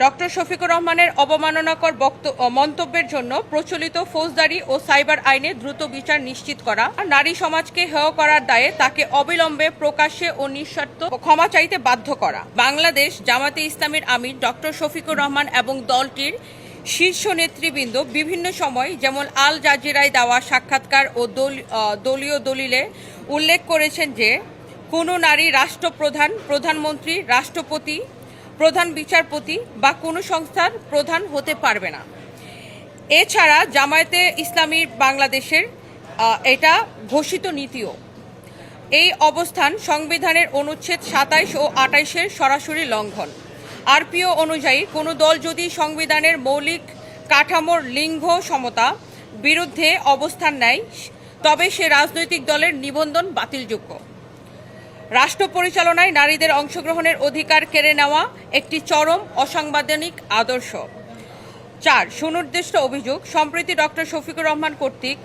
Doctor Shafiqur রহমানের অবমাননাকর মন্তব্যের জন্য প্রচলিত ফৌজদারি ও সাইবার আইনে দ্রুত বিচার নিশ্চিত করা, নারী সমাজকে হেয় করার দায়ে তাকে অবিলম্বে প্রকাশ্যে ও নিঃশর্ত ক্ষমা চাইতে বাধ্য করা। বাংলাদেশ জামাতে ইসলামীর আমির ডক্টর শফিকুর রহমান এবং দলটির শীর্ষ নেতৃবৃন্দ বিভিন্ন সময় যেমন আল জাজিরায় দেওয়া সাক্ষাৎকার ও দলীয় দলিলে উল্লেখ করেছেন যে কোনো নারী রাষ্ট্রপ্রধান, প্রধানমন্ত্রী, রাষ্ট্রপতি, প্রধান বিচারপতি বা কোনো সংস্থার প্রধান হতে পারবে না। এছাড়া জামায়াতে ইসলামী বাংলাদেশের এটা ঘোষিত নীতিও। এই অবস্থান সংবিধানের অনুচ্ছেদ ২৭ ও ২৮-এর সরাসরি লঙ্ঘন। আরপিও অনুযায়ী কোনো দল যদি সংবিধানের মৌলিক কাঠামোর লিঙ্গ সমতা বিরুদ্ধে অবস্থান নেয় তবে সে রাজনৈতিক দলের নিবন্ধন বাতিলযোগ্য। রাষ্ট্র পরিচালনায় নারীদের অংশগ্রহণের অধিকার কেড়ে নেওয়া একটি চরম অসাংবিধানিক আদর্শ। ৪. সুনির্দিষ্ট অভিযোগ, সম্প্রতি ডক্টর শফিকুর রহমান কর্তৃক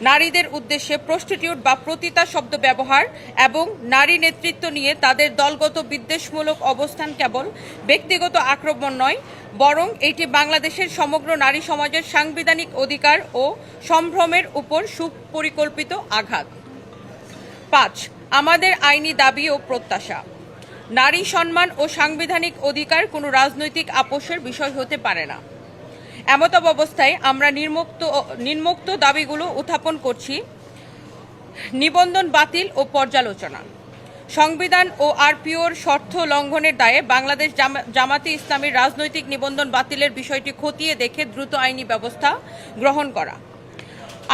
নারীদের উদ্দেশ্যে প্রস্টিটিউট বা পতিতা শব্দ ব্যবহার এবং নারী নেতৃত্ব নিয়ে তাদের দলগত বিদ্বেষমূলক অবস্থান কেবল ব্যক্তিগত আক্রমণ নয়, বরং এটি বাংলাদেশের সমগ্র নারী সমাজের সাংবিধানিক অধিকার ও সম্ভ্রমের উপর সুপরিকল্পিত আঘাত। ৫. আমাদের আইনি দাবি ও প্রত্যাশা, নারী সম্মান ও সাংবিধানিক অধিকার কোনো রাজনৈতিক আপোষের বিষয় হতে পারে না। এমতাবস্থায় আমরা নিম্নোক্ত দাবিগুলো উত্থাপন করছি: নিবন্ধন বাতিল ও পর্যালোচনা। সংবিধান ও আরপিওর শর্ত লঙ্ঘনের দায়ে বাংলাদেশ জামাতে ইসলামীর রাজনৈতিক নিবন্ধন বাতিলের বিষয়টি খতিয়ে দেখে দ্রুত আইনি ব্যবস্থা গ্রহণ করা।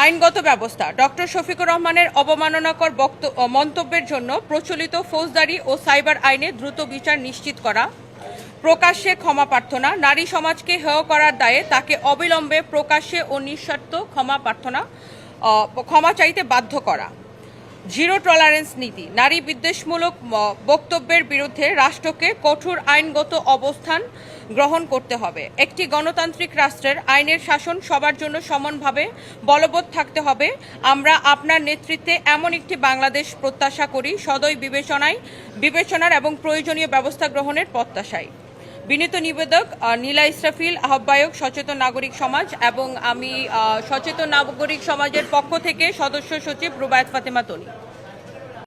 আইনগত ব্যবস্থা, ডক্টর শফিকুর রহমানের অবমাননাকর মন্তব্যের জন্য প্রচলিত ফৌজদারি ও সাইবার আইনে দ্রুত বিচার নিশ্চিত করা। প্রকাশ্যে ক্ষমা প্রার্থনা, নারী সমাজকে হেয় করার দায়ে তাকে অবিলম্বে প্রকাশ্যে ও নিঃশর্ত ক্ষমা চাইতে বাধ্য করা। জিরো টলারেন্স নীতি, নারী বিদ্বেষমূলক বক্তব্যের বিরুদ্ধে রাষ্ট্রকে কঠোর আইনগত অবস্থান গ্রহণ করতে হবে। একটি গণতান্ত্রিক রাষ্ট্রের আইনের শাসন সবার জন্য সমানভাবে বলবৎ থাকতে হবে। আমরা আপনার নেতৃত্বে এমন একটি বাংলাদেশ প্রত্যাশা করি, সদয় বিবেচনার এবং প্রয়োজনীয় ব্যবস্থা গ্রহণের প্রত্যাশায়। বিনীত নিবেদক নীলা ইসরাফিল, আহ্বায়ক সচেতন নাগরিক সমাজ, এবং আমি সচেতন নাগরিক সমাজের পক্ষ থেকে সদস্য সচিব রুবায়েত ফাতেমা তনি।